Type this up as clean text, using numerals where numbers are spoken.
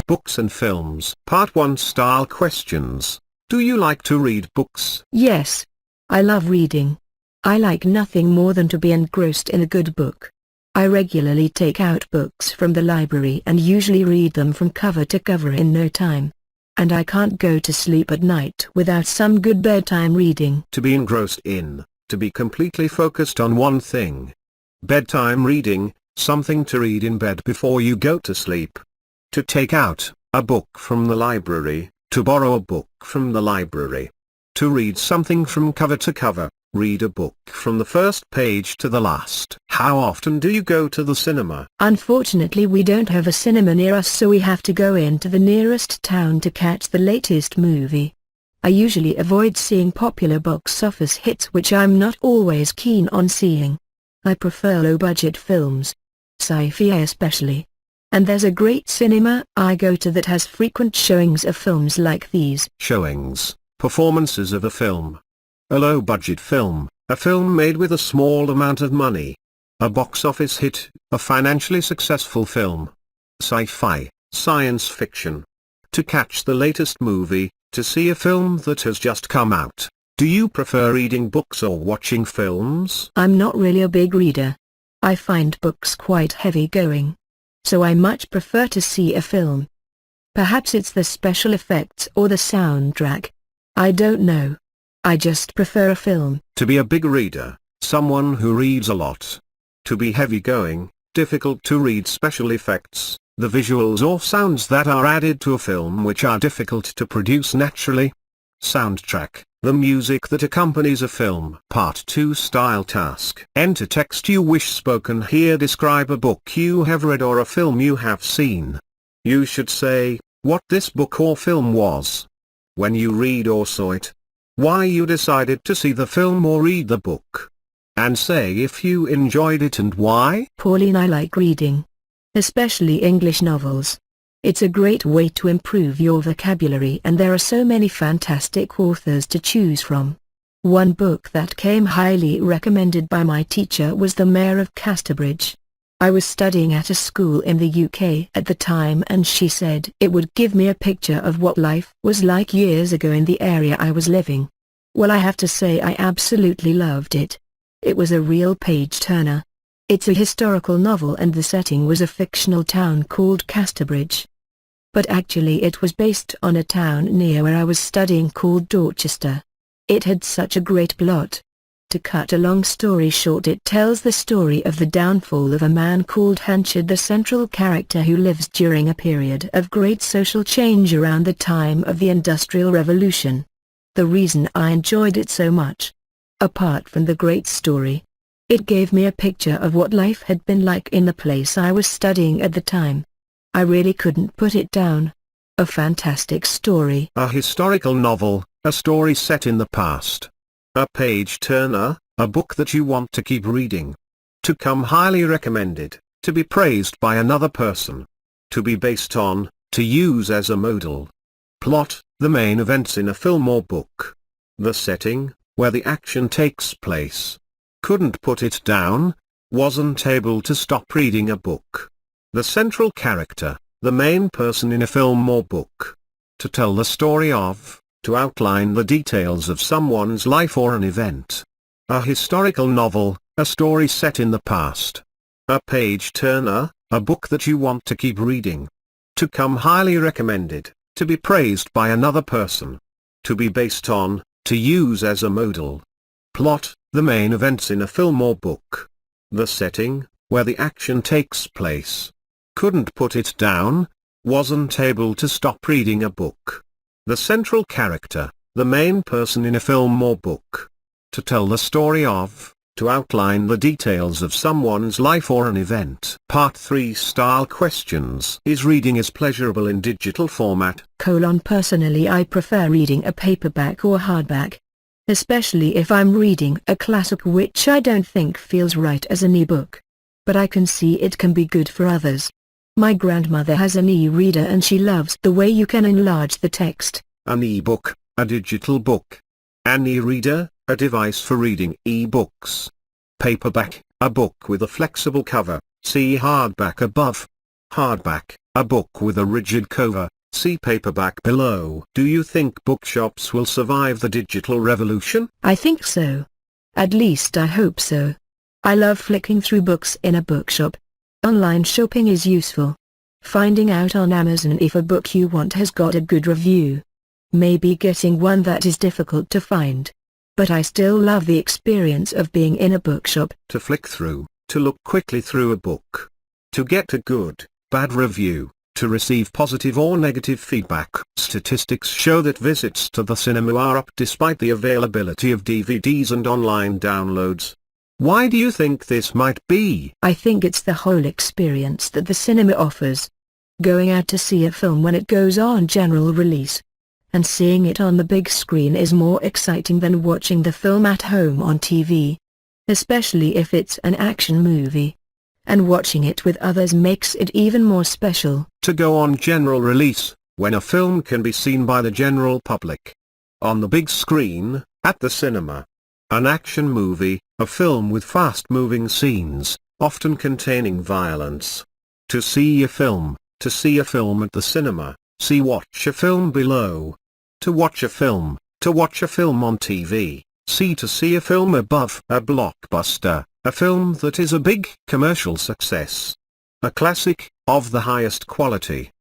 Books and Films. Part 1 Style Questions. Do you like to read books? Yes. I love reading. I like nothing more than to be engrossed in a good book. I regularly take out books from the library and usually read them from cover to cover in no time. And I can't go to sleep at night without some good bedtime reading. To be engrossed in, to be completely focused on one thing. Bedtime reading, something to read in bed before you go to sleep. To take out a book from the library, to borrow a book from the library. To read something from cover to cover, read a book from the first page to the last. How often do you go to the cinema? Unfortunately, we don't have a cinema near us, so we have to go into the nearest town to catch the latest movie. I usually avoid seeing popular box office hits which I'm not always keen on seeing. I prefer low-budget films. Sci-fi especially. And there's a great cinema I go to that has frequent showings of films like these. Showings, performances of a film. A low-budget film, a film made with a small amount of money. A box office hit, a financially successful film. Sci-fi, science fiction. To catch the latest movie, to see a film that has just come out. Do you prefer reading books or watching films? I'm not really a big reader. I find books quite heavy-going. So I much prefer to see a film. Perhaps it's the special effects or the soundtrack. I don't know. I just prefer a film. To be a big reader, someone who reads a lot. To be heavy-going, difficult to read special effects, the visuals or sounds that are added to a film which are difficult to produce naturally. Soundtrack, the music that accompanies a film. Part 2 Style Task. Enter text you wish spoken here. Describe a book you have read or a film you have seen. You should say, what this book or film was. When you read or saw it. Why you decided to see the film or read the book. And say if you enjoyed it and why. Pauline, I like reading. Especially English novels. It's a great way to improve your vocabulary, and there are so many fantastic authors to choose from. One book that came highly recommended by my teacher was The Mayor of Casterbridge. I was studying at a school in the UK at the time, and she said it would give me a picture of what life was like years ago in the area I was living. Well, I have to say I absolutely loved it. It was a real page-turner. It's a historical novel and the setting was a fictional town called Casterbridge. But actually it was based on a town near where I was studying called Dorchester. It had such a great plot. To cut a long story short, it tells the story of the downfall of a man called Hanchard, the central character who lives during a period of great social change around the time of the Industrial Revolution. The reason I enjoyed it so much, apart from the great story, it gave me a picture of what life had been like in the place I was studying at the time. I really couldn't put it down. A fantastic story. A historical novel, a story set in the past. A page-turner, a book that you want to keep reading. To come highly recommended, to be praised by another person. To be based on, to use as a model. Plot, the main events in a film or book. The setting, where the action takes place. Couldn't put it down, wasn't able to stop reading a book. The central character, the main person in a film or book. To tell the story of, to outline the details of someone's life or an event. A historical novel, a story set in the past. A page-turner, a book that you want to keep reading. To come highly recommended, to be praised by another person. To be based on, to use as a model. Plot, the main events in a film or book. The setting, where the action takes place. Couldn't put it down, wasn't able to stop reading a book. The central character, the main person in a film or book. To tell the story of, to outline the details of someone's life or an event. Part 3 Style Questions. Is reading as pleasurable in digital format? Personally, I prefer reading a paperback or hardback. Especially if I'm reading a classic, which I don't think feels right as an e-book. But I can see it can be good for others. My grandmother has an e-reader and she loves the way you can enlarge the text. An e-book, a digital book. An e-reader, a device for reading e-books. Paperback, a book with a flexible cover, see hardback above. Hardback, A book with a rigid cover, see paperback below. Do you think bookshops will survive the digital revolution? I think so. At least I hope so. I love flicking through books in a bookshop. Online shopping is useful. Finding out on Amazon if a book you want has got a good review. Maybe getting one that is difficult to find. But I still love the experience of being in a bookshop. To flick through, to look quickly through a book. To get a good, bad review, to receive positive or negative feedback. Statistics show that visits to the cinema are up despite the availability of DVDs and online downloads. Why do you think this might be? I think it's the whole experience that the cinema offers. Going out to see a film when it goes on general release, and seeing it on the big screen is more exciting than watching the film at home on TV. Especially if it's an action movie. And watching it with others makes it even more special. To go on general release, when a film can be seen by the general public. On the big screen, at the cinema. An action movie, a film with fast-moving scenes, often containing violence. To see a film at the cinema, see watch a film below. To watch a film on TV, to see a film above. A blockbuster, a film that is a big commercial success. A classic, of the highest quality.